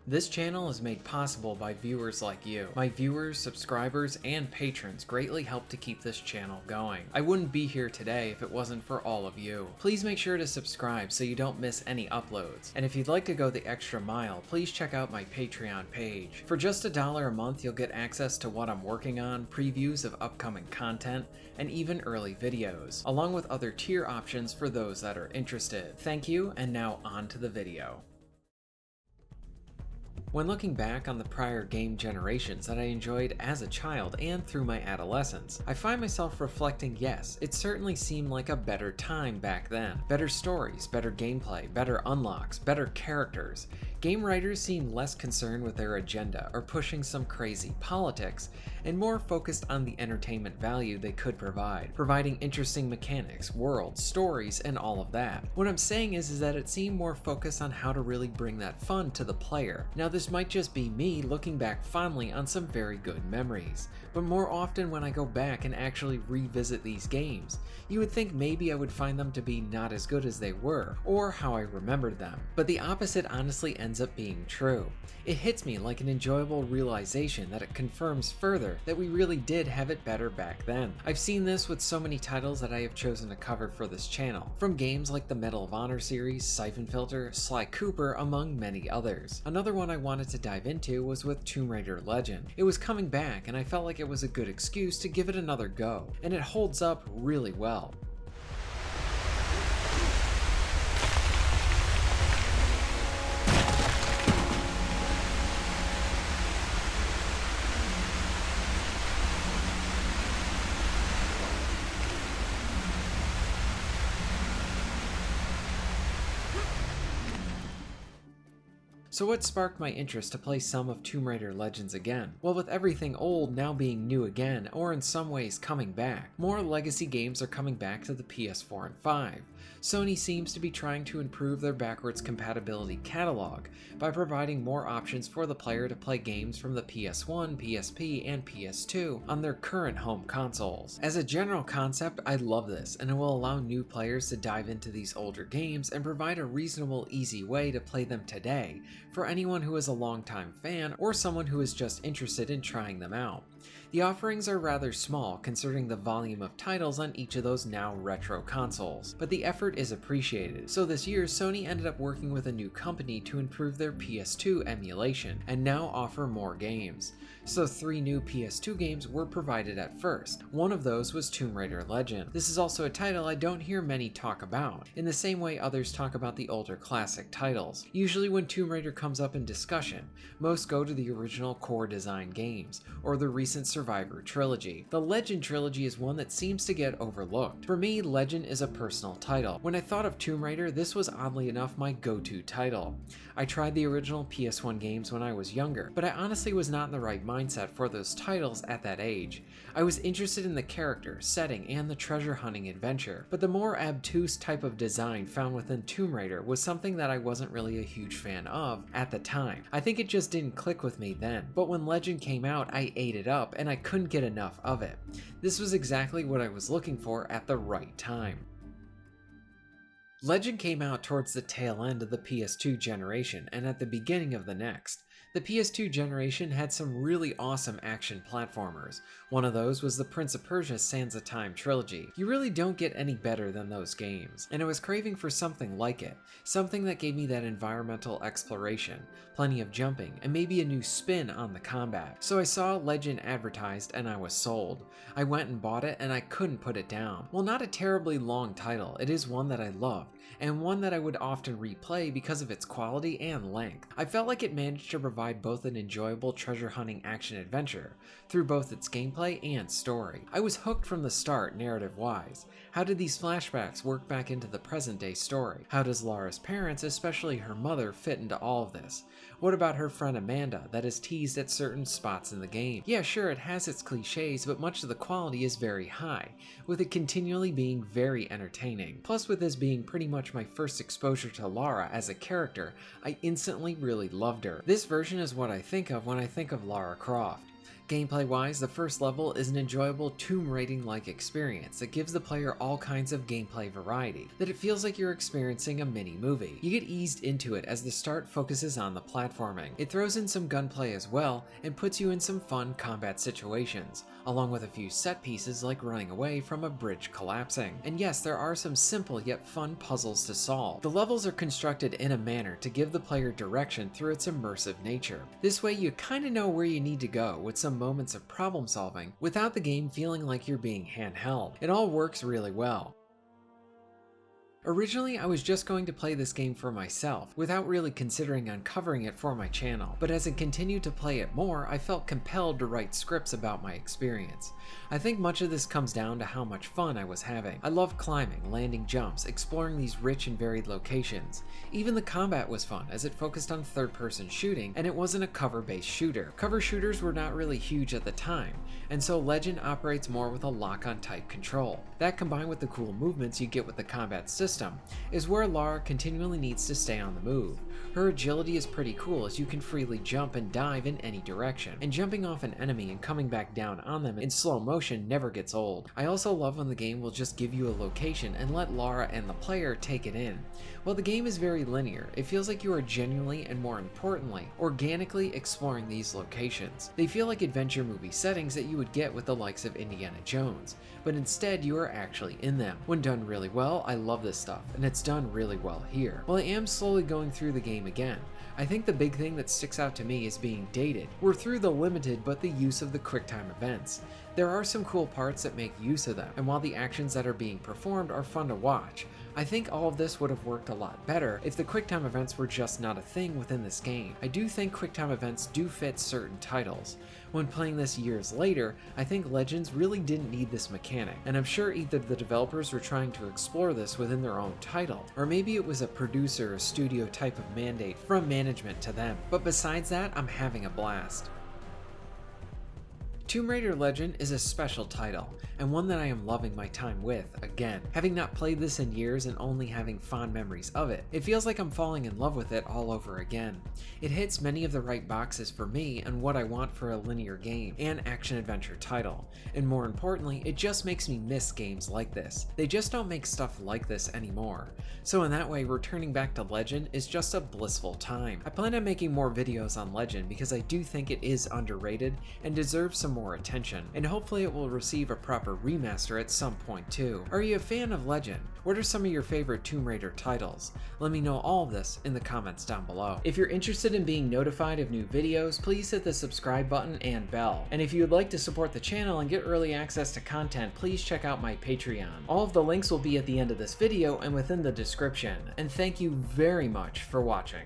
This channel is made possible by viewers like you. My viewers, subscribers, and patrons greatly help to keep this channel going. I wouldn't be here today if it wasn't for all of you. Please make sure to subscribe so you don't miss any uploads. And if you'd like to go the extra mile, please check out my Patreon page. For just $1 a month, you'll get access to what I'm working on, previews of upcoming content, and even early videos, along with other tier options for those that are interested. Thank you, and now on to the video. When looking back on the prior game generations that I enjoyed as a child and through my adolescence, I find myself reflecting, yes, it certainly seemed like a better time back then. Better stories, better gameplay, better unlocks, better characters. Game writers seemed less concerned with their agenda or pushing some crazy politics, and more focused on the entertainment value they could provide, providing interesting mechanics, worlds, stories, and all of that. What I'm saying is that it seemed more focused on how to really bring that fun to the player. Now this might just be me looking back fondly on some very good memories, but more often when I go back and actually revisit these games, you would think maybe I would find them to be not as good as they were, or how I remembered them. But the opposite honestly ends up being true. It hits me like an enjoyable realization that it confirms further that we really did have it better back then. I've seen this with so many titles that I have chosen to cover for this channel, from games like the Medal of Honor series, Siphon Filter, Sly Cooper, among many others. Another one I wanted to dive into was with Tomb Raider Legend. It was coming back and I felt like it was a good excuse to give it another go, and it holds up really well. So what sparked my interest to play some of Tomb Raider Legends again? Well, with everything old now being new again, or in some ways coming back, more legacy games are coming back to the PS4 and 5. Sony seems to be trying to improve their backwards compatibility catalog by providing more options for the player to play games from the PS1, PSP, and PS2 on their current home consoles. As a general concept, I love this, and it will allow new players to dive into these older games and provide a reasonable, easy way to play them today for anyone who is a longtime fan or someone who is just interested in trying them out. The offerings are rather small considering the volume of titles on each of those now retro consoles, but the effort is appreciated. So this year, Sony ended up working with a new company to improve their PS2 emulation and now offer more games. So 3 new PS2 games were provided at first. One of those was Tomb Raider Legend. This is also a title I don't hear many talk about, in the same way others talk about the older classic titles. Usually when Tomb Raider comes up in discussion, most go to the original core design games, or the recent Survivor trilogy. The Legend trilogy is one that seems to get overlooked. For me, Legend is a personal title. When I thought of Tomb Raider, this was oddly enough my go-to title. I tried the original PS1 games when I was younger, but I honestly was not in the right mindset for those titles at that age. I was interested in the character, setting, and the treasure hunting adventure, but the more obtuse type of design found within Tomb Raider was something that I wasn't really a huge fan of at the time. I think it just didn't click with me then, but when Legend came out, I ate it up and I couldn't get enough of it. This was exactly what I was looking for at the right time. Legend came out towards the tail end of the PS2 generation and at the beginning of the next. The PS2 generation had some really awesome action platformers. One of those was the Prince of Persia Sands of Time trilogy. You really don't get any better than those games, and I was craving for something like it, something that gave me that environmental exploration, plenty of jumping, and maybe a new spin on the combat. So I saw Legend advertised and I was sold. I went and bought it and I couldn't put it down. While not a terribly long title, it is one that I loved, and one that I would often replay because of its quality and length. I felt like it managed to provide both an enjoyable treasure hunting action adventure through both its gameplay and story. I was hooked from the start narrative-wise. How did these flashbacks work back into the present-day story? How does Lara's parents, especially her mother, fit into all of this? What about her friend Amanda that is teased at certain spots in the game? Yeah, sure, it has its cliches, but much of the quality is very high, with it continually being very entertaining. Plus, with this being pretty much my first exposure to Lara as a character, I instantly really loved her. This version is what I think of when I think of Lara Croft. Gameplay-wise, the first level is an enjoyable tomb raiding-like experience that gives the player all kinds of gameplay variety, that it feels like you're experiencing a mini-movie. You get eased into it as the start focuses on the platforming. It throws in some gunplay as well, and puts you in some fun combat situations, along with a few set pieces like running away from a bridge collapsing. And yes, there are some simple yet fun puzzles to solve. The levels are constructed in a manner to give the player direction through its immersive nature. This way you kinda know where you need to go, with some moments of problem solving without the game feeling like you're being handheld. It all works really well. Originally, I was just going to play this game for myself, without really considering on covering it for my channel, but as I continued to play it more, I felt compelled to write scripts about my experience. I think much of this comes down to how much fun I was having. I loved climbing, landing jumps, exploring these rich and varied locations. Even the combat was fun, as it focused on third-person shooting, and it wasn't a cover-based shooter. Cover shooters were not really huge at the time, and so Legend operates more with a lock-on type control. That, combined with the cool movements you get with the combat system, is where Lara continually needs to stay on the move. Her agility is pretty cool, as you can freely jump and dive in any direction, and jumping off an enemy and coming back down on them in slow motion never gets old. I also love when the game will just give you a location and let Lara and the player take it in. While the game is very linear, it feels like you are genuinely, and more importantly, organically exploring these locations. They feel like adventure movie settings that you would get with the likes of Indiana Jones, but instead you are actually in them. When done really well, I love this stuff, and it's done really well here. While I am slowly going through the game again, I think the big thing that sticks out to me is being dated. We're through the limited but the use of the QuickTime events. There are some cool parts that make use of them, and while the actions that are being performed are fun to watch, I think all of this would have worked a lot better if the QuickTime events were just not a thing within this game. I do think QuickTime events do fit certain titles. When playing this years later, I think Legends really didn't need this mechanic, and I'm sure either the developers were trying to explore this within their own title, or maybe it was a producer or studio type of mandate from management to them. But besides that, I'm having a blast. Tomb Raider Legend is a special title, and one that I am loving my time with, again. Having not played this in years and only having fond memories of it, it feels like I'm falling in love with it all over again. It hits many of the right boxes for me and what I want for a linear game and action-adventure title, and more importantly, it just makes me miss games like this. They just don't make stuff like this anymore. So in that way, returning back to Legend is just a blissful time. I plan on making more videos on Legend because I do think it is underrated and deserves some more attention, and hopefully it will receive a proper remaster at some point too. Are you a fan of Legend? What are some of your favorite Tomb Raider titles? Let me know all of this in the comments down below. If you're interested in being notified of new videos, please hit the subscribe button and bell. And if you would like to support the channel and get early access to content, please check out my Patreon. All of the links will be at the end of this video and within the description. And thank you very much for watching.